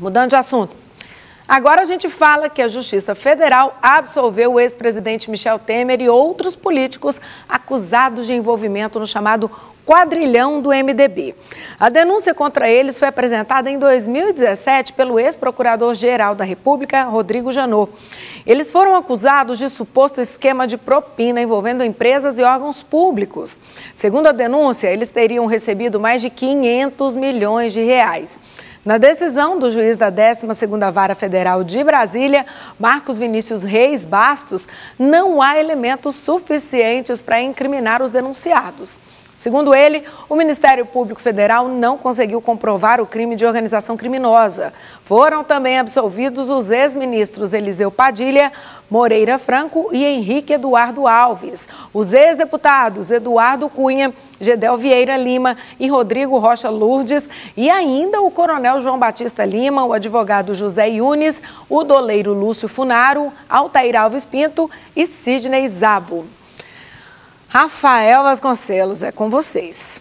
Mudando de assunto. Agora a gente fala que a Justiça Federal absolveu o ex-presidente Michel Temer e outros políticos acusados de envolvimento no chamado quadrilhão do MDB. A denúncia contra eles foi apresentada em 2017 pelo ex-procurador-geral da República, Rodrigo Janot. Eles foram acusados de suposto esquema de propina envolvendo empresas e órgãos públicos. Segundo a denúncia, eles teriam recebido mais de 500 milhões de reais. Na decisão do juiz da 12ª Vara Federal de Brasília, Marcos Vinícius Reis Bastos, não há elementos suficientes para incriminar os denunciados. Segundo ele, o Ministério Público Federal não conseguiu comprovar o crime de organização criminosa. Foram também absolvidos os ex-ministros Eliseu Padilha, Moreira Franco e Henrique Eduardo Alves. Os ex-deputados Eduardo Cunha, Gedel Vieira Lima e Rodrigo Rocha Lourdes e ainda o coronel João Batista Lima, o advogado José Yunes, o doleiro Lúcio Funaro, Altair Alves Pinto e Sidney Zabo. Rafael Vasconcelos, é com vocês.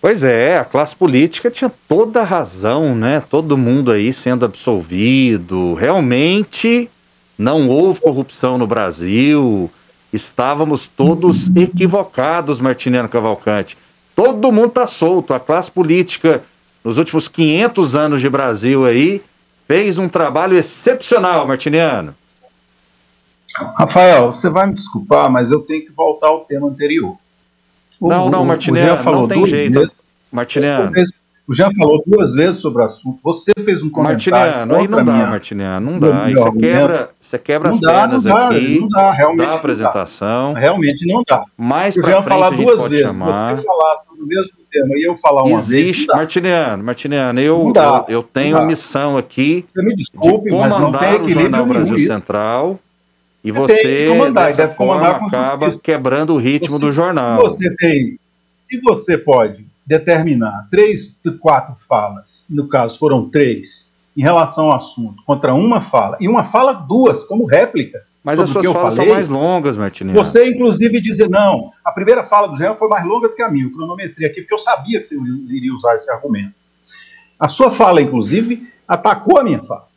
Pois é, a classe política tinha toda a razão, né? Todo mundo aí sendo absolvido. Realmente não houve corrupção no Brasil. Estávamos todos equivocados, Martiniano Cavalcante. Todo mundo está solto. A classe política, nos últimos 500 anos de Brasil aí, fez um trabalho excepcional, Martiniano. Rafael, você vai me desculpar, mas eu tenho que voltar ao tema anterior. Não, Martiniano, não tem jeito. Martiniano. O Jean falou 2 vezes sobre o assunto. Você fez um comentário. Martiniano, aí não dá, Martiniano, não dá. Aí você quebra as pernas aqui. Não dá, realmente. Dá a apresentação. Realmente não dá. Mais pra frente a gente pode chamar. Você falar sobre o mesmo tema e eu falar uma vez. Martiniano, eu tenho a missão aqui de comandar o Jornal Brasil Central. E você, dessa forma, acaba quebrando o ritmo do jornal. Se você pode determinar 3, 4 falas, no caso foram 3, em relação ao assunto, contra uma fala, e uma fala 2, como réplica. Mas as suas falas são mais longas, Martiniano. Você, inclusive, dizer, não, a primeira fala do Jean foi mais longa do que a minha, eu cronometrei aqui, porque eu sabia que você iria usar esse argumento. A sua fala, inclusive, atacou a minha fala.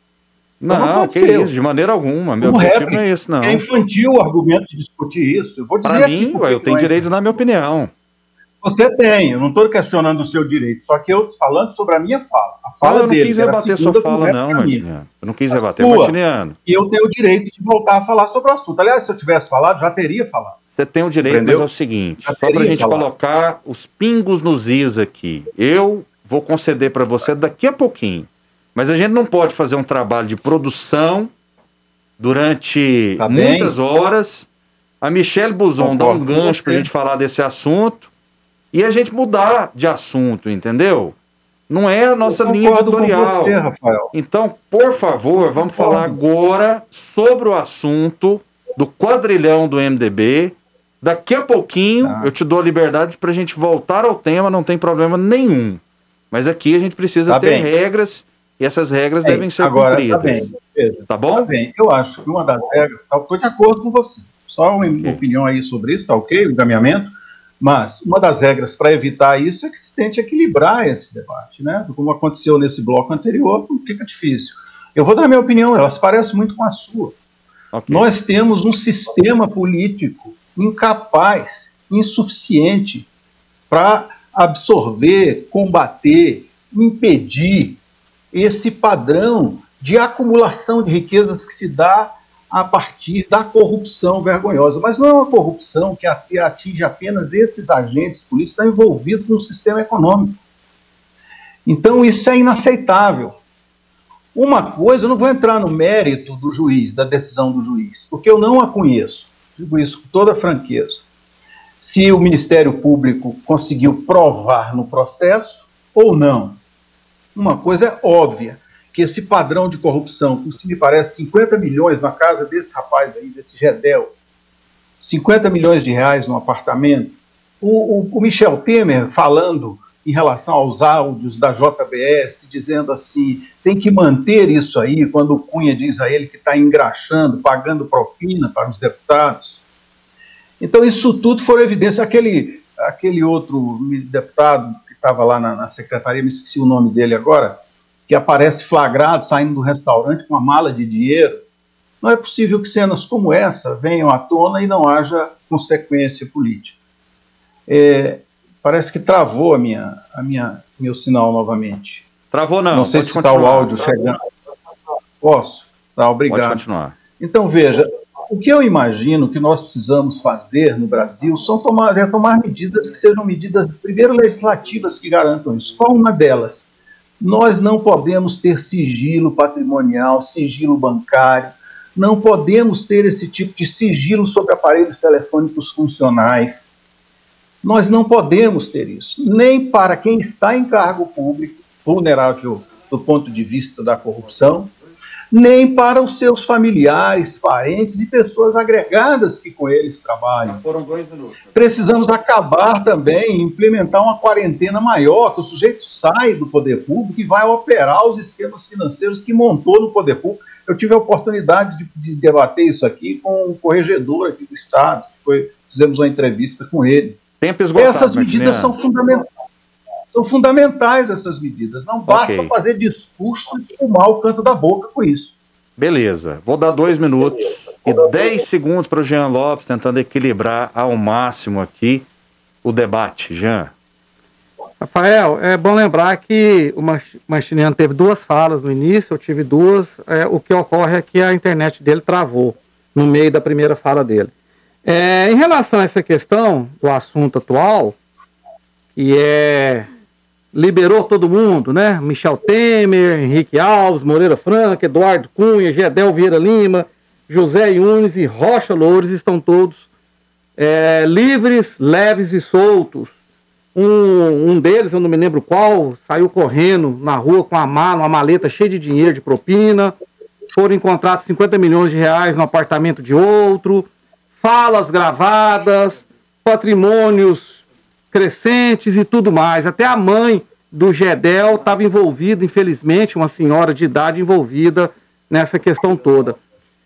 Não, que isso, de maneira alguma. Meu objetivo não é esse, não. É infantil o argumento de discutir isso. Eu vou dizer para mim, eu tenho direito na minha opinião. Você tem, eu não estou questionando o seu direito, só que eu falando sobre a minha fala. A fala eu não quis rebater sua fala, não, Martiniano. Eu não quis rebater, Martiniano. E eu tenho o direito de voltar a falar sobre o assunto. Aliás, se eu tivesse falado, já teria falado. Você tem o direito, mas é o seguinte, só para a gente colocar os pingos nos is aqui. Eu vou conceder para você daqui a pouquinho. Mas a gente não pode fazer um trabalho de produção durante muitas horas. A Michele Buzon dá um gancho para a gente falar desse assunto e a gente mudar de assunto, entendeu? Não é a nossa linha editorial. Com você, Rafael. Então, por favor, vamos falar agora sobre o assunto do quadrilhão do MDB. Daqui a pouquinho eu te dou a liberdade para a gente voltar ao tema, não tem problema nenhum. Mas aqui a gente precisa ter regras. E essas regras devem ser cumpridas. Tá bom? Tá bem. Eu acho que uma das regras, estou de acordo com você. Só uma opinião aí sobre isso, tá ok? O encaminhamento. Mas uma das regras para evitar isso é que se tente equilibrar esse debate, né? Como aconteceu nesse bloco anterior, não fica difícil. Eu vou dar minha opinião, ela se parece muito com a sua. Nós temos um sistema político incapaz, insuficiente para absorver, combater, impedir esse padrão de acumulação de riquezas que se dá a partir da corrupção vergonhosa. Mas não é uma corrupção que atinge apenas esses agentes políticos, está envolvido no sistema econômico. Então isso é inaceitável. Uma coisa, eu não vou entrar no mérito do juiz, da decisão do juiz, porque eu não a conheço, digo isso com toda franqueza. Se o Ministério Público conseguiu provar no processo ou não. Uma coisa é óbvia, que esse padrão de corrupção, que se me parece 50 milhões na casa desse rapaz aí, desse Gedel, 50 milhões de reais no apartamento, o Michel Temer falando em relação aos áudios da JBS, dizendo assim, tem que manter isso aí, quando o Cunha diz a ele que está engraxando, pagando propina para os deputados. Então isso tudo foi evidência. Aquele outro deputado que estava lá na secretaria, me esqueci o nome dele agora, que aparece flagrado saindo do restaurante com uma mala de dinheiro. Não é possível que cenas como essa venham à tona e não haja consequência política. Parece que travou meu sinal novamente. Travou não. Não sei se está o áudio chegando. Posso? Tá, obrigado. Pode continuar. Então, veja, o que eu imagino que nós precisamos fazer no Brasil são tomar medidas que sejam medidas, primeiro, legislativas que garantam isso. Qual uma delas? Nós não podemos ter sigilo patrimonial, sigilo bancário, não podemos ter esse tipo de sigilo sobre aparelhos telefônicos funcionais. Nós não podemos ter isso, nem para quem está em cargo público, vulnerável do ponto de vista da corrupção, nem para os seus familiares, parentes e pessoas agregadas que com eles trabalham. Foram 2 minutos. Precisamos acabar também, implementar uma quarentena maior, que o sujeito sai do poder público e vai operar os esquemas financeiros que montou no poder público. Eu tive a oportunidade de debater isso aqui com um corregedor aqui do Estado, fizemos uma entrevista com ele. Tempo esgotado, essas medidas são fundamentais. São fundamentais essas medidas. Não basta fazer discurso e fumar o canto da boca com isso. Beleza. Vou dar 2 minutos e 10 segundos para o Jean Lopes, tentando equilibrar ao máximo aqui o debate. Jean. Rafael, é bom lembrar que o Martiniano teve 2 falas no início, eu tive 2. O que ocorre é que a internet dele travou no meio da primeira fala dele. Em relação a essa questão do assunto atual, que liberou todo mundo, né? Michel Temer, Henrique Alves, Moreira Franco, Eduardo Cunha, Gedel Vieira Lima, José Yunes e Rocha Loures estão todos livres, leves e soltos. Um deles, eu não me lembro qual, saiu correndo na rua com uma maleta cheia de dinheiro de propina. Foram encontrados 50 milhões de reais no apartamento de outro, falas gravadas, patrimônios crescentes e tudo mais. Até a mãe do Gedel estava envolvida, infelizmente, uma senhora de idade envolvida nessa questão toda.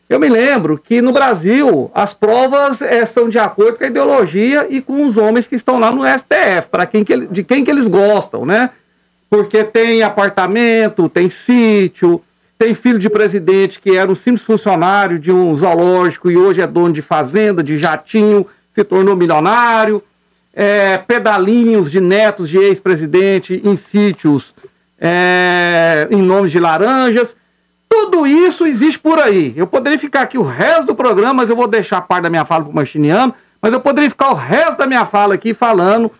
Eu me lembro que no Brasil as provas são de acordo com a ideologia e com os homens que estão lá no STF, de quem que eles gostam, né? Porque tem apartamento, tem sítio, tem filho de presidente que era um simples funcionário de um zoológico e hoje é dono de fazenda, de jatinho, se tornou milionário. Pedalinhos de netos de ex-presidente em sítios em nomes de laranjas. Tudo isso existe por aí. Eu poderia ficar aqui o resto do programa, mas eu vou deixar a parte da minha fala para o Martiniano, mas eu poderia ficar o resto da minha fala aqui falando,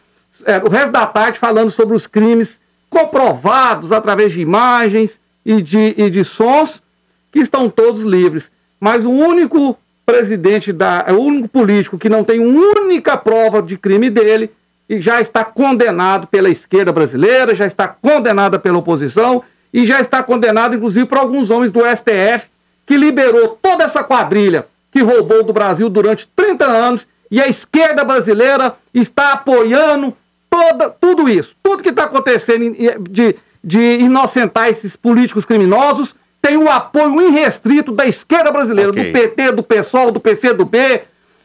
o resto da tarde falando sobre os crimes comprovados através de imagens e de sons, que estão todos livres. Mas o único o único político que não tem única prova de crime dele e já está condenado pela esquerda brasileira, já está condenada pela oposição e já está condenado, inclusive, por alguns homens do STF que liberou toda essa quadrilha que roubou do Brasil durante 30 anos e a esquerda brasileira está apoiando tudo isso. Tudo que está acontecendo de inocentar esses políticos criminosos tem o apoio irrestrito da esquerda brasileira, do PT, do PSOL, do PCdoB,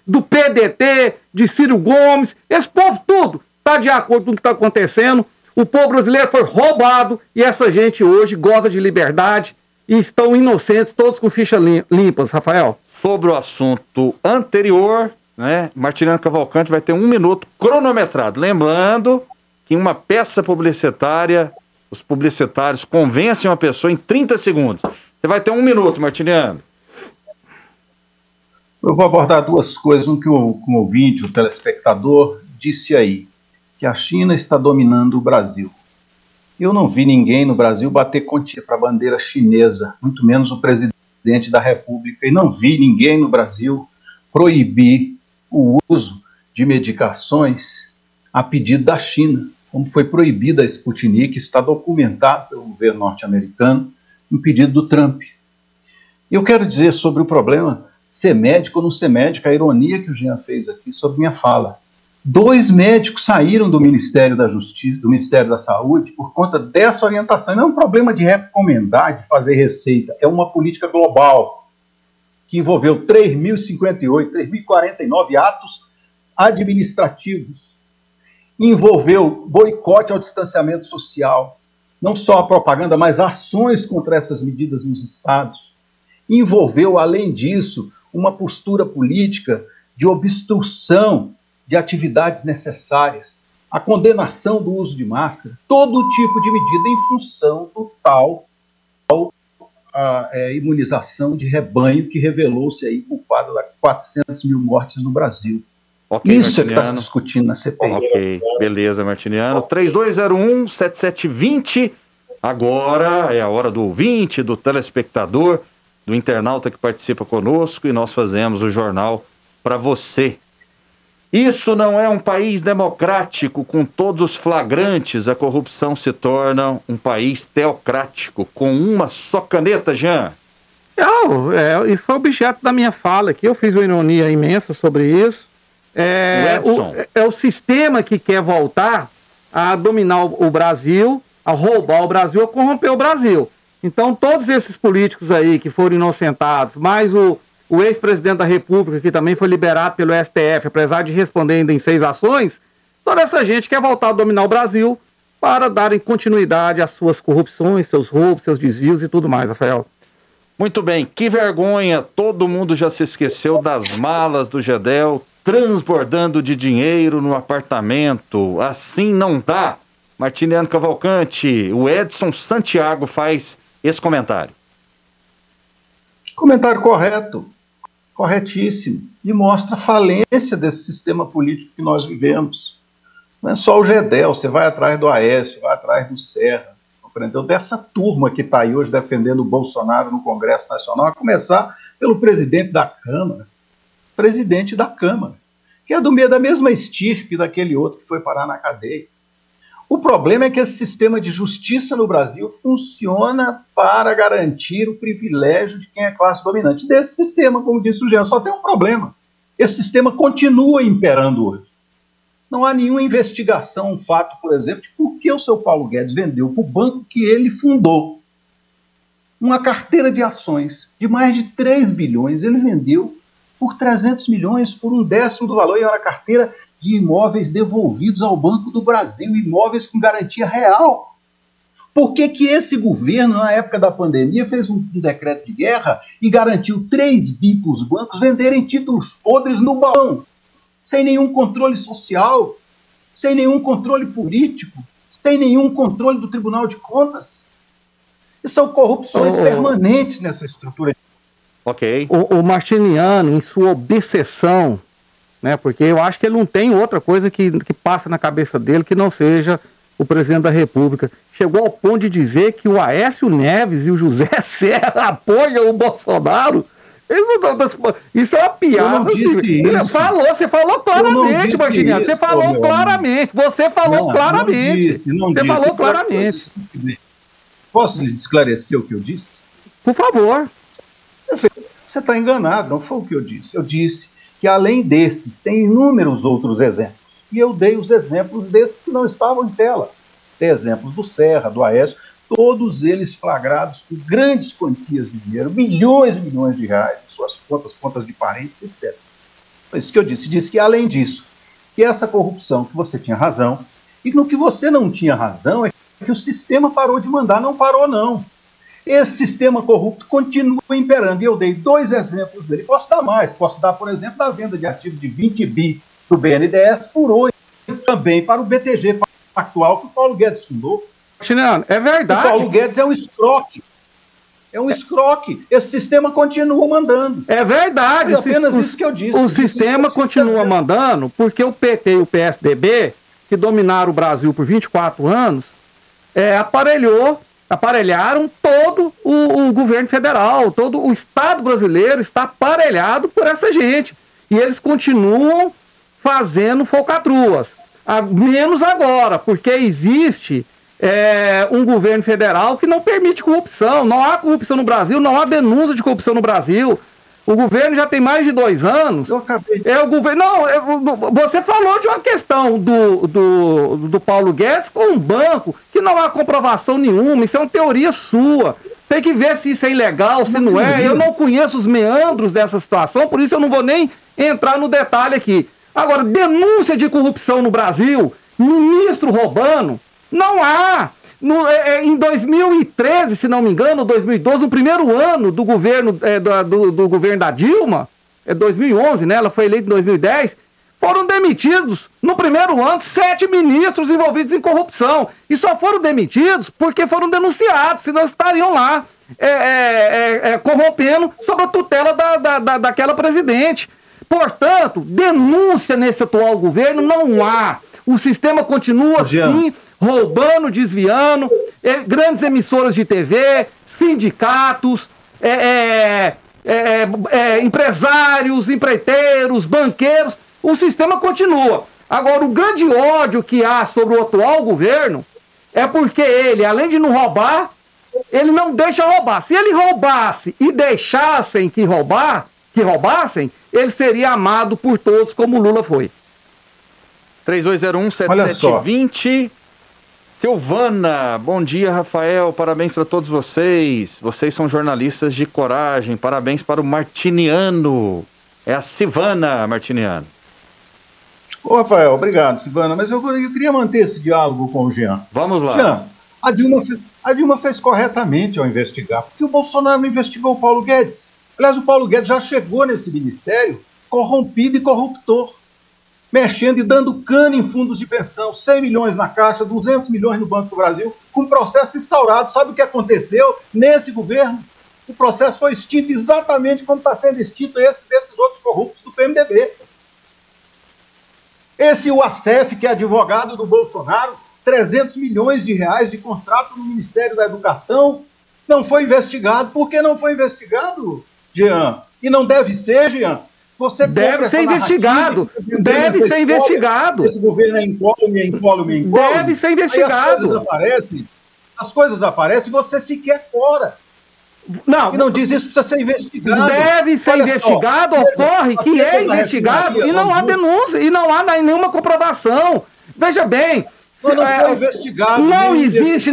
do PDT, de Ciro Gomes. Esse povo tudo está de acordo com o que está acontecendo. O povo brasileiro foi roubado e essa gente hoje goza de liberdade e estão inocentes, todos com fichas limpas, Rafael. Sobre o assunto anterior, né, Martiniano Cavalcante vai ter 1 minuto cronometrado. Lembrando que em uma peça publicitária, os publicitários convencem uma pessoa em 30 segundos. Você vai ter 1 minuto, Martiniano. Eu vou abordar 2 coisas. Um que o ouvinte, o telespectador, disse aí, que a China está dominando o Brasil. Eu não vi ninguém no Brasil bater continha para a bandeira chinesa, muito menos o presidente da República, e não vi ninguém no Brasil proibir o uso de medicações a pedido da China, como foi proibida a Sputnik, está documentado pelo governo norte-americano, em pedido do Trump. Eu quero dizer sobre o problema ser médico ou não ser médico, a ironia que o Jean fez aqui sobre minha fala. 2 médicos saíram do Ministério da Justiça, do Ministério da Saúde, por conta dessa orientação. Não é um problema de recomendar, de fazer receita, é uma política global que envolveu 3.059 atos administrativos, envolveu boicote ao distanciamento social, não só a propaganda, mas ações contra essas medidas nos estados. Envolveu, além disso, uma postura política de obstrução de atividades necessárias, a condenação do uso de máscara, todo tipo de medida em função do tal imunização de rebanho que revelou-se aí culpada de 400 mil mortes no Brasil. Okay, isso é que está se discutindo na CPI. Ok, beleza, Martiniano. 3201-7720. Agora é a hora do ouvinte, do telespectador, do internauta que participa conosco, e nós fazemos o jornal para você. Isso não é um país democrático com todos os flagrantes. A corrupção se torna um país teocrático com uma só caneta, Jean. Isso foi objeto da minha fala aqui. Eu fiz uma ironia imensa sobre isso. O sistema que quer voltar a dominar o Brasil, a roubar o Brasil, a corromper o Brasil. Então, todos esses políticos aí que foram inocentados, mais o ex-presidente da República, que também foi liberado pelo STF, apesar de responder ainda em 6 ações, toda essa gente quer voltar a dominar o Brasil para darem continuidade às suas corrupções, seus roubos, seus desvios e tudo mais, Rafael. Muito bem, que vergonha, todo mundo já se esqueceu das malas do Gedel transbordando de dinheiro no apartamento. Assim não dá. Martiniano Cavalcante, o Edson Santiago faz esse comentário. Comentário correto, corretíssimo, e mostra a falência desse sistema político que nós vivemos. Não é só o Gedel, você vai atrás do Aécio, vai atrás do Serra, compreendeu? Dessa turma que está aí hoje defendendo o Bolsonaro no Congresso Nacional, a começar pelo presidente da Câmara, que é da mesma estirpe daquele outro que foi parar na cadeia. O problema é que esse sistema de justiça no Brasil funciona para garantir o privilégio de quem é classe dominante. Desse sistema, como disse o Jean, só tem um problema. Esse sistema continua imperando hoje. Não há nenhuma investigação, um fato, por exemplo, de por que o seu Paulo Guedes vendeu para o banco que ele fundou uma carteira de ações de mais de 3 bilhões. Ele vendeu por 300 milhões, por 1/10 do valor, e era uma carteira de imóveis devolvidos ao Banco do Brasil, imóveis com garantia real. Por que que esse governo, na época da pandemia, fez um decreto de guerra e garantiu 3 bi para os bancos venderem títulos podres no balão, sem nenhum controle social, sem nenhum controle político, sem nenhum controle do Tribunal de Contas? E são corrupções permanentes nessa estrutura. Ok. O Martiniano, em sua obsessão, né, porque eu acho que ele não tem outra coisa que passa na cabeça dele que não seja o presidente da República, chegou ao ponto de dizer que o Aécio Neves e o José Serra apoiam o Bolsonaro. Isso é uma piada. Eu não disse isso. Você falou claramente, Martiniano. Você falou claramente. Você falou claramente. Você falou claramente. Posso esclarecer o que eu disse? Por favor. Você está enganado, não foi o que eu disse. Eu disse que, além desses, tem inúmeros outros exemplos. E eu dei os exemplos desses que não estavam em tela. Tem exemplos do Serra, do Aécio, todos eles flagrados com grandes quantias de dinheiro, milhões e milhões de reais, em suas contas de parentes, etc. Foi isso que eu disse. Disse que, além disso, que essa corrupção, que você tinha razão, e no que você não tinha razão é que o sistema parou de mandar. Não parou, não. Esse sistema corrupto continua imperando. E eu dei 2 exemplos dele. Posso dar mais. Posso dar, por exemplo, da venda de ativos de 20 bi do BNDES por 8, também para o BTG Pactual, que o Paulo Guedes fundou. Martiniano, é verdade. O Paulo Guedes é um escroque. É um escroque. Esse sistema continua mandando. É verdade. É apenas isso que eu disse. O sistema continua mandando porque o PT e o PSDB, que dominaram o Brasil por 24 anos, aparelharam todo o governo federal, todo o Estado brasileiro está aparelhado por essa gente. E eles continuam fazendo falcatruas. Menos agora, porque existe um governo federal que não permite corrupção. Não há corrupção no Brasil, não há denúncia de corrupção no Brasil. O governo já tem mais de 2 anos. Eu acabei. O governo. Não, você falou de uma questão do Paulo Guedes com um banco que não há comprovação nenhuma. Isso é uma teoria sua. Tem que ver se isso é ilegal, se não é. Eu não conheço os meandros dessa situação, por isso eu não vou nem entrar no detalhe aqui. Agora, denúncia de corrupção no Brasil, ministro roubando, não há. Em 2013, se não me engano, 2012, no primeiro ano do governo, do governo da Dilma, 2011, né? Ela foi eleita em 2010, foram demitidos, no primeiro ano, 7 ministros envolvidos em corrupção. E só foram demitidos porque foram denunciados, senão estariam lá corrompendo sob a tutela daquela presidente. Portanto, denúncia nesse atual governo não há. O sistema continua assim, roubando, desviando, grandes emissoras de TV, sindicatos, empresários, empreiteiros, banqueiros, o sistema continua. Agora, o grande ódio que há sobre o atual governo é porque ele, além de não roubar, ele não deixa roubar. Se ele roubasse e deixassem que roubassem, ele seria amado por todos como o Lula foi. 3201-7720. Silvana, bom dia, Rafael, parabéns para todos vocês. Vocês são jornalistas de coragem, parabéns para o Martiniano. É a Silvana Martiniano. Ô, Rafael, obrigado, Silvana, mas eu queria manter esse diálogo com o Jean. Vamos lá. Jean, a Dilma fez corretamente ao investigar, porque o Bolsonaro não investigou o Paulo Guedes. Aliás, o Paulo Guedes já chegou nesse ministério corrompido e corruptor, mexendo e dando cano em fundos de pensão, 100 milhões na Caixa, 200 milhões no Banco do Brasil, com processo instaurado. Sabe o que aconteceu nesse governo? O processo foi extinto exatamente como está sendo extinto desses outros corruptos do PMDB. Esse Uacef, que é advogado do Bolsonaro, 300 milhões de reais de contrato no Ministério da Educação, não foi investigado. Por que não foi investigado, Jean? E não deve ser, Jean? Você deve ser investigado. Deve ser investigado. Esse governo é incólume. Deve ser investigado. As coisas aparecem e você sequer fora. Não, e não diz isso, precisa ser investigado. Deve ser investigado, ocorre que é investigado e não há denúncia, e não há nenhuma comprovação. Veja bem, não foi investigado. Não existe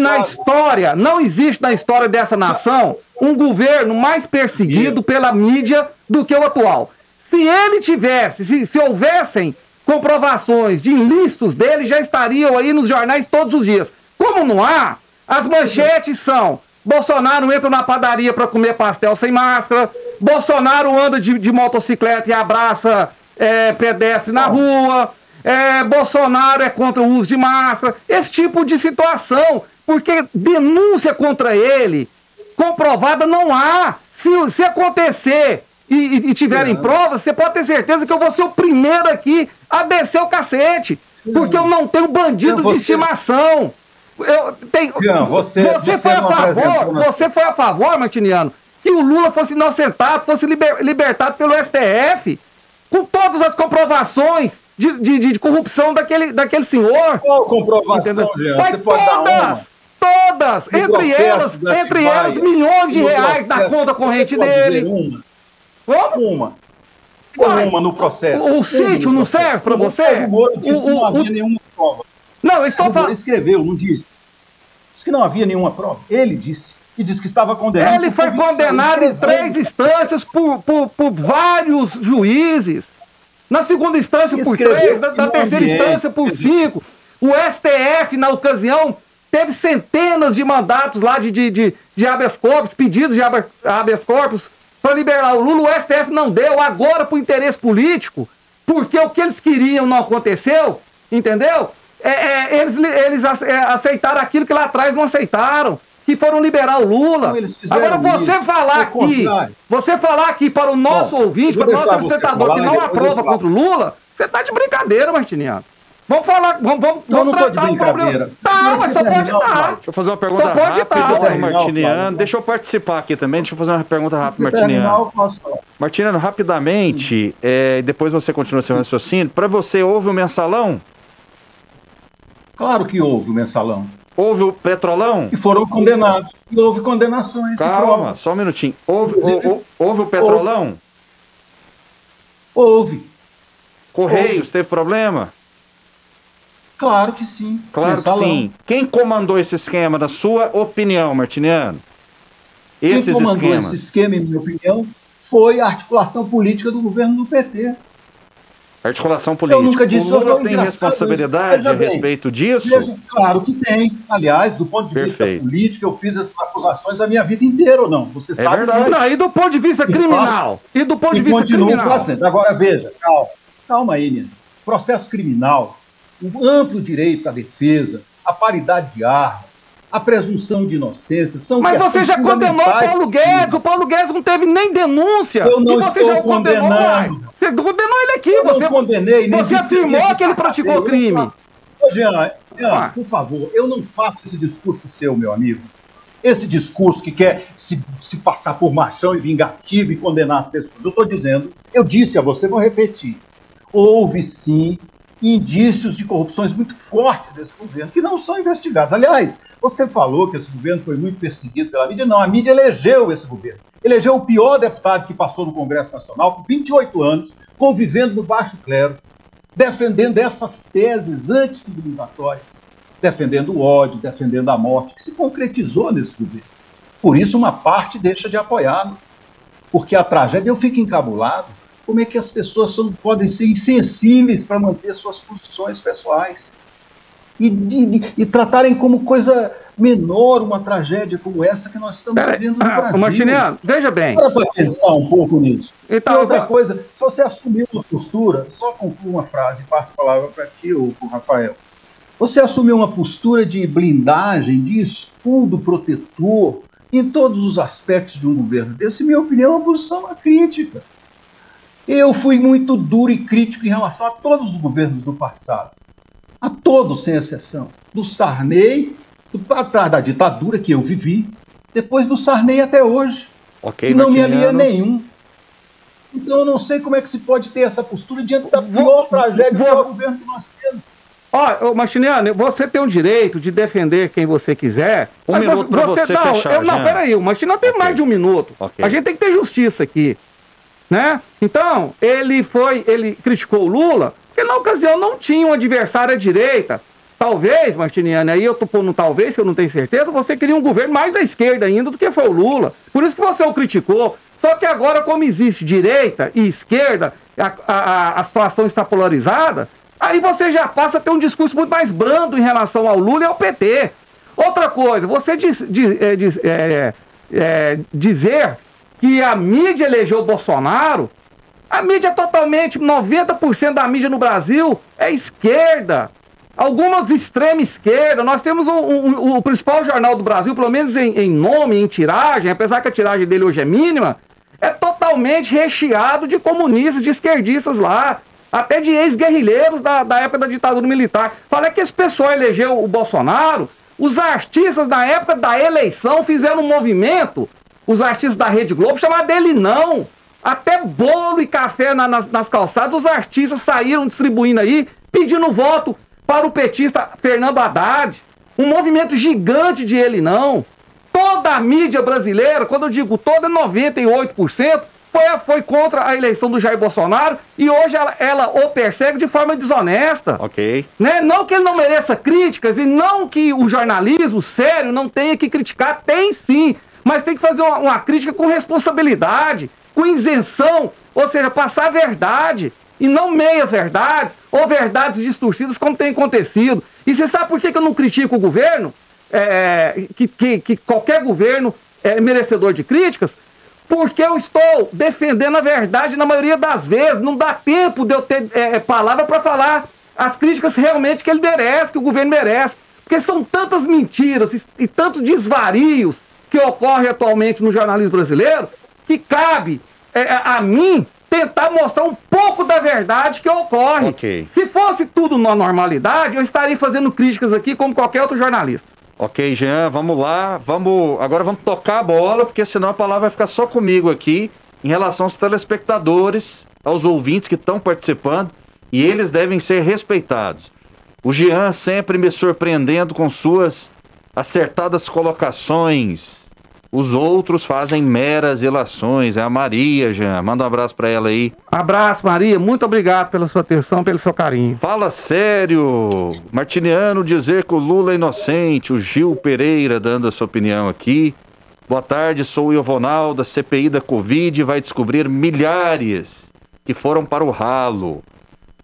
na história dessa nação um governo mais perseguido pela mídia do que o atual. Se ele tivesse, se houvessem comprovações de ilícitos dele, já estariam aí nos jornais todos os dias. Como não há, as manchetes são: Bolsonaro entra na padaria para comer pastel sem máscara, Bolsonaro anda de motocicleta e abraça pedestre na rua, Bolsonaro é contra o uso de máscara, esse tipo de situação, porque denúncia contra ele comprovada não há. Se acontecer e tiverem provas, você pode ter certeza que eu vou ser o primeiro aqui a descer o cacete, porque eu não tenho bandido de estimação. Você foi a favor, Martiniano, que o Lula fosse inocentado, fosse libertado pelo STF, com todas as comprovações de corrupção daquele senhor. Qual comprovação, Jean? Você pode dar todas, entre elas milhões de reais na conta corrente dele. Uma no processo. O sítio não serve para você? Não havia nenhuma prova. Não, eu estou falando. Ele escreveu, não disse. Diz que não havia nenhuma prova. Ele disse. E disse que estava condenado. Ele foi condenado em 3 instâncias por vários juízes. Na segunda instância por 3, na terceira instância por 5. O STF, na ocasião, teve centenas de mandatos lá de habeas corpus, pedidos de habeas corpus para liberar o Lula. O STF não deu, agora por interesse político, porque o que eles queriam não aconteceu, entendeu? Eles aceitaram aquilo que lá atrás não aceitaram, que foram liberar o Lula. Agora você falar aqui para o nosso ouvinte, para o nosso espectador que não aprova contra o Lula, você tá de brincadeira, Martiniano. Vamos falar, vamos tratar o problema. Tá, mas só pode dar. Deixa eu fazer uma pergunta rápida, Martiniano. Deixa eu participar aqui também, deixa eu fazer uma pergunta rápida, Martiniano. Martiniano, rapidamente, depois você continua seu raciocínio. Para você, houve o mensalão? Claro que houve o mensalão. Houve o petrolão? E foram condenados. E houve condenações. Calma, só um minutinho. Houve o petrolão? Houve. Correios, teve problema? Claro que sim. Claro mensalão. Que sim. Quem comandou esse esquema, na sua opinião, Martiniano? Quem comandou esse esquema, em minha opinião, foi a articulação política do governo do PT. Articulação política. Eu nunca disse. O Lula tem responsabilidade a respeito disso? Claro que tem. Aliás, do ponto de vista político, eu fiz essas acusações a minha vida inteira, ou não? Você sabe verdade. disso. Não, e do ponto de vista criminal? E do ponto de vista criminal? Fazendo. Agora, veja, calma aí, Nina. Processo criminal, o amplo direito à defesa, a paridade de armas, a presunção de inocência são. Mas você já condenou o Paulo Guedes. O Paulo Guedes não teve nem denúncia. Eu não estou condenando. Você condenou ele aqui. Eu não condenei. Você afirmou que ele praticou crime. Ô, Jean, por favor, eu não faço esse discurso seu, meu amigo. Esse discurso que quer se passar por machão e vingativo e condenar as pessoas. Eu estou dizendo, eu disse a você, vou repetir. Houve, sim, indícios de corrupções muito fortes desse governo, que não são investigados. Aliás, você falou que esse governo foi muito perseguido pela mídia. Não, a mídia elegeu esse governo. Elegeu o pior deputado que passou no Congresso Nacional, por 28 anos, convivendo no baixo clero, defendendo essas teses anticivilizatórias, defendendo o ódio, defendendo a morte, que se concretizou nesse governo. Por isso, uma parte deixa de apoiá-lo. Porque a tragédia, eu fico encabulado. Como é que as pessoas podem ser insensíveis para manter suas posições pessoais e tratarem como coisa menor uma tragédia como essa que nós estamos vivendo no Brasil? Martiniano, veja bem. Para pensar um pouco nisso. Então, e outra coisa, se você assumir uma postura, só concluo uma frase e passo a palavra para ti ou para o Rafael. Você assumiu uma postura de blindagem, de escudo protetor em todos os aspectos de um governo desse, minha opinião, é uma posição crítica. Eu fui muito duro e crítico em relação a todos os governos do passado. A todos, sem exceção. Do Sarney, atrás da ditadura que eu vivi, depois do Sarney até hoje. E não me alia nenhum. Então eu não sei como é que se pode ter essa postura diante da pior tragédia do pior governo que nós temos. Ó, Martiniano, você tem o direito de defender quem você quiser. Um minuto para você fechar. Não, peraí, o Martiniano tem mais de um minuto. A gente tem que ter justiça aqui. Né? Então, ele criticou o Lula, porque na ocasião não tinha um adversário à direita. Talvez, Martiniano, aí eu tô pondo talvez, que eu não tenho certeza, você queria um governo mais à esquerda ainda do que foi o Lula. Por isso que você o criticou. Só que agora, como existe direita e esquerda, a situação está polarizada, aí você já passa a ter um discurso muito mais brando em relação ao Lula e ao PT. Outra coisa, você dizer que a mídia elegeu o Bolsonaro, a mídia é totalmente, 90% da mídia no Brasil é esquerda. Algumas de extrema esquerda. Nós temos o principal jornal do Brasil, pelo menos em nome, em tiragem, apesar que a tiragem dele hoje é mínima, é totalmente recheado de comunistas, de esquerdistas lá, até de ex-guerrilheiros da época da ditadura militar. Falei que esse pessoal elegeu o Bolsonaro, os artistas na época da eleição fizeram um movimento, os artistas da Rede Globo, chamado dele não. Até bolo e café nas calçadas, os artistas saíram distribuindo aí, pedindo voto para o petista Fernando Haddad. Um movimento gigante de ele não. Toda a mídia brasileira, quando eu digo toda, 98%, foi contra a eleição do Jair Bolsonaro e hoje ela o persegue de forma desonesta. Ok. Né? Não que ele não mereça críticas e não que o jornalismo sério não tenha que criticar, tem sim. Mas tem que fazer uma crítica com responsabilidade, com isenção, ou seja, passar a verdade, e não meias verdades, ou verdades distorcidas como tem acontecido. E você sabe por que eu não critico o governo? Que qualquer governo é merecedor de críticas? Porque eu estou defendendo a verdade na maioria das vezes. Não dá tempo de eu ter palavra para falar as críticas realmente que ele merece, que o governo merece. Porque são tantas mentiras e tantos desvarios que ocorre atualmente no jornalismo brasileiro, que cabe a mim tentar mostrar um pouco da verdade que ocorre. Okay. Se fosse tudo na normalidade, eu estaria fazendo críticas aqui como qualquer outro jornalista. Ok, Jean, vamos lá. Agora vamos tocar a bola, porque senão a palavra vai ficar só comigo aqui, em relação aos telespectadores, aos ouvintes que estão participando, e eles devem ser respeitados. O Jean sempre me surpreendendo com suas acertadas colocações. Os outros fazem meras ilações. É a Maria, Jean. Manda um abraço pra ela aí. Abraço, Maria. Muito obrigado pela sua atenção, pelo seu carinho. Fala sério. Martiniano dizer que o Lula é inocente. O Gil Pereira dando a sua opinião aqui. Boa tarde, sou o Ivonal da CPI da Covid. Vai descobrir milhares que foram para o ralo.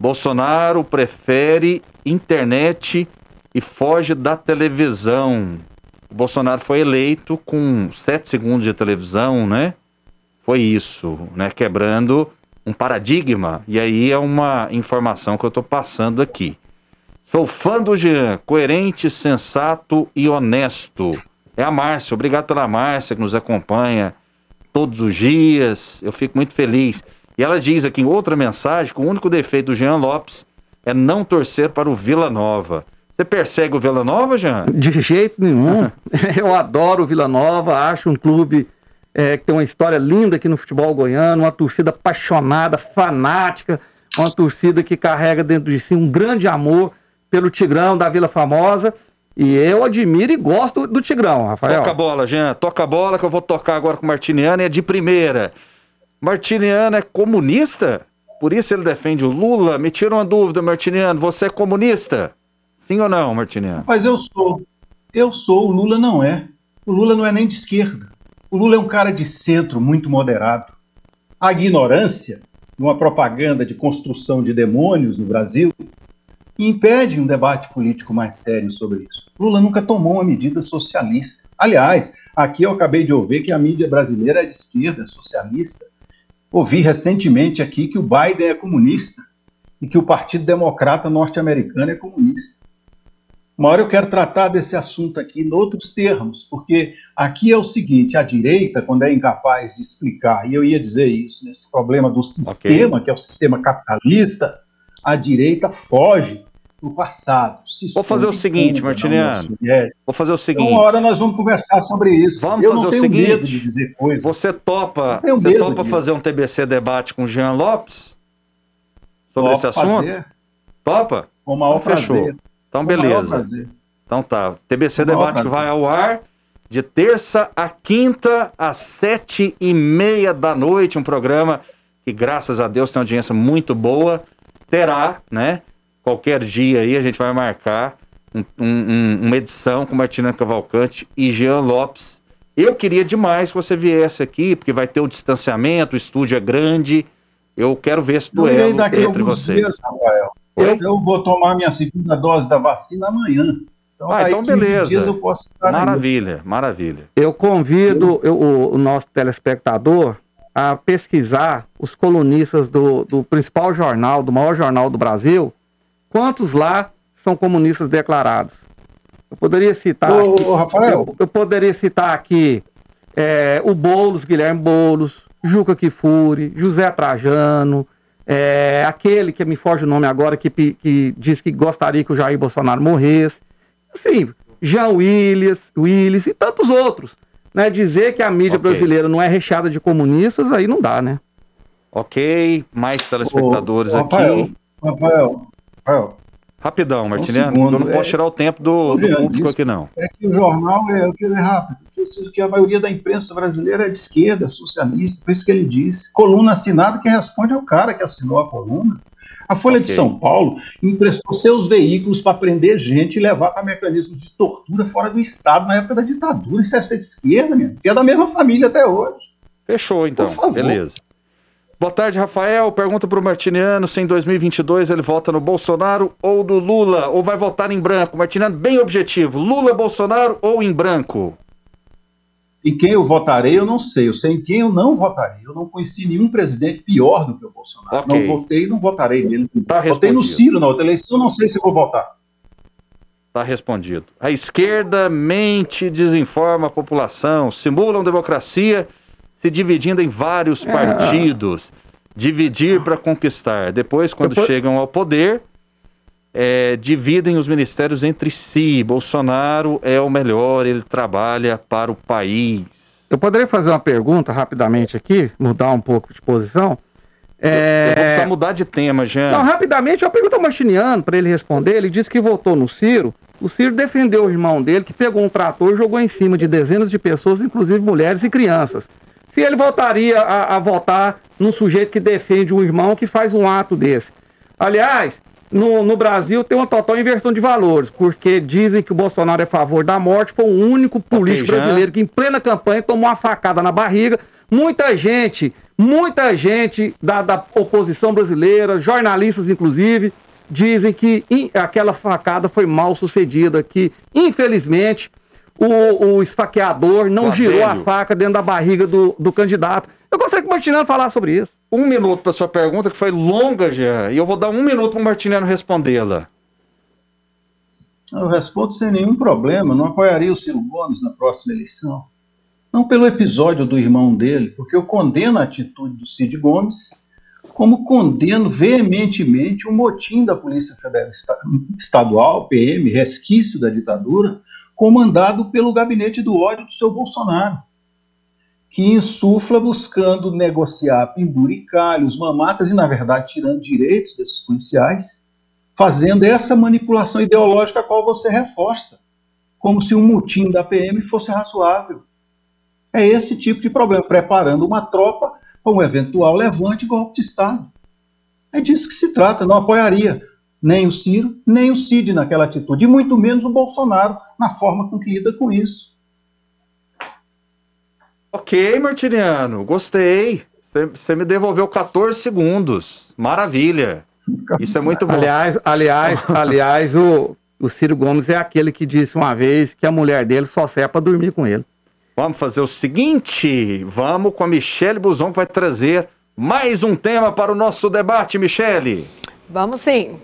Bolsonaro prefere internet e foge da televisão. O Bolsonaro foi eleito com 7 segundos de televisão, né? Foi isso, né? Quebrando um paradigma. E aí é uma informação que eu estou passando aqui. Sou fã do Jean, coerente, sensato e honesto. É a Márcia, obrigado pela Márcia que nos acompanha todos os dias. Eu fico muito feliz. E ela diz aqui em outra mensagem que o único defeito do Jean Lopes é não torcer para o Vila Nova. Você persegue o Vila Nova, Jean? De jeito nenhum. Eu adoro o Vila Nova, acho um clube que tem uma história linda aqui no futebol goiano, uma torcida apaixonada, fanática, uma torcida que carrega dentro de si um grande amor pelo Tigrão da Vila Famosa. E eu admiro e gosto do Tigrão, Rafael. Toca a bola, Jean, toca a bola que eu vou tocar agora com o Martiniano, é de primeira. Martiniano é comunista? Por isso ele defende o Lula? Me tira uma dúvida, Martiniano, você é comunista? Sim ou não, Martiniano? Mas eu sou, o Lula não é. O Lula não é nem de esquerda. O Lula é um cara de centro muito moderado. A ignorância, uma propaganda de construção de demônios no Brasil, impede um debate político mais sério sobre isso. Lula nunca tomou uma medida socialista. Aliás, aqui eu acabei de ouvir que a mídia brasileira é de esquerda, é socialista. Ouvi recentemente aqui que o Biden é comunista e que o Partido Democrata norte-americano é comunista. Uma hora eu quero tratar desse assunto aqui em outros termos, porque aqui é o seguinte, a direita, quando é incapaz de explicar, e eu ia dizer isso, nesse problema do sistema, que é o sistema capitalista, a direita foge do passado. Vou fazer o seguinte, Martiniano, vou fazer o seguinte. Uma hora nós vamos conversar sobre isso. Vamos eu fazer não o tenho seguinte, medo de dizer coisas. Você topa fazer um TBC debate com o Jean Lopes sobre esse assunto? Fazer. Topa? Com o maior fechou. prazer. Então, beleza. Então tá. TBC Debate que vai ao ar de terça a quinta, às 7h30 da noite. Um programa que, graças a Deus, tem uma audiência muito boa. Terá, né? Qualquer dia aí a gente vai marcar uma edição com Martina Cavalcante e Jean Lopes. Eu queria demais que você viesse aqui, porque vai ter o distanciamento, o estúdio é grande. Eu quero ver esse duelo entre vocês. Dias, Rafael. Eu vou tomar minha segunda dose da vacina amanhã. Então beleza. Dias eu posso estar maravilha, maravilha. Eu convido o nosso telespectador a pesquisar os colunistas do principal jornal, do maior jornal do Brasil, quantos lá são comunistas declarados. Eu poderia citar Rafael. Eu poderia citar aqui o Boulos, Guilherme Boulos, Juca Kfouri, José Trajano, aquele que me foge o nome agora, que diz que gostaria que o Jair Bolsonaro morresse. Assim, Jean Willis e tantos outros. Né? Dizer que a mídia brasileira não é recheada de comunistas, aí não dá, né? Ok, mais telespectadores aqui. Rafael. Rapidão, Martiniano, eu não posso tirar o tempo do público aqui, não. É que o jornal é rápido. Que a maioria da imprensa brasileira é de esquerda, é socialista, por isso que ele disse. Coluna assinada, quem responde é o cara que assinou a coluna. A Folha de São Paulo emprestou seus veículos para prender gente e levar para mecanismos de tortura fora do Estado na época da ditadura. Isso é ser de esquerda, que é da mesma família até hoje. Fechou, então. Por favor. Beleza. Boa tarde, Rafael. Pergunta para o Martiniano se em 2022 ele vota no Bolsonaro ou no Lula, ou vai votar em branco. Martiniano, bem objetivo. Lula, Bolsonaro ou em branco? Em quem eu votarei, eu não sei. Eu sei em quem eu não votarei. Eu não conheci nenhum presidente pior do que o Bolsonaro. Não votei e não votarei nele. Votei no Ciro na outra eleição, não sei se vou votar. Tá respondido. A esquerda mente, desinforma a população, simulam democracia, se dividindo em vários partidos. Dividir para conquistar. Depois, quando chegam ao poder, dividem os ministérios entre si. Bolsonaro é o melhor, ele trabalha para o país. Eu poderia fazer uma pergunta rapidamente aqui, mudar um pouco de posição? Eu vou precisar mudar de tema, Jean. Não, rapidamente, uma pergunta ao Martiniano, para ele responder. Ele disse que votou no Ciro. O Ciro defendeu o irmão dele, que pegou um trator e jogou em cima de dezenas de pessoas, inclusive mulheres e crianças. Se ele voltaria a votar num sujeito que defende um irmão que faz um ato desse. Aliás, no Brasil tem uma total inversão de valores, porque dizem que o Bolsonaro é a favor da morte, foi o único político brasileiro que em plena campanha tomou uma facada na barriga, Muita gente da oposição brasileira, jornalistas inclusive, dizem que aquela facada foi mal sucedida, que infelizmente o esfaqueador não girou a faca dentro da barriga do candidato. Eu gostaria que o Martiniano falasse sobre isso. 1 minuto para sua pergunta, que foi longa, Jean, e eu vou dar 1 minuto para o Martiniano respondê-la. Eu respondo sem nenhum problema. Não apoiaria o Ciro Gomes na próxima eleição. Não pelo episódio do irmão dele, porque eu condeno a atitude do Cid Gomes, como condeno veementemente o motim da Polícia Federal Estadual, PM, resquício da ditadura, comandado pelo gabinete do ódio do seu Bolsonaro, que insufla buscando negociar penduricalhos, mamatas e, na verdade, tirando direitos desses policiais, fazendo essa manipulação ideológica a qual você reforça, como se o motim da PM fosse razoável. É esse tipo de problema, preparando uma tropa para um eventual levante e golpe de Estado. É disso que se trata. Não apoiaria nem o Ciro, nem o Cid naquela atitude, e muito menos o Bolsonaro na forma com que lida com isso. Ok, Martiniano, gostei. Você me devolveu 14 segundos. Maravilha. Isso é muito bom. Aliás, o Ciro Gomes é aquele que disse uma vez que a mulher dele só serve para dormir com ele. Vamos fazer o seguinte, vamos com a Michele Buzon, que vai trazer mais um tema para o nosso debate, Michele. Vamos sim.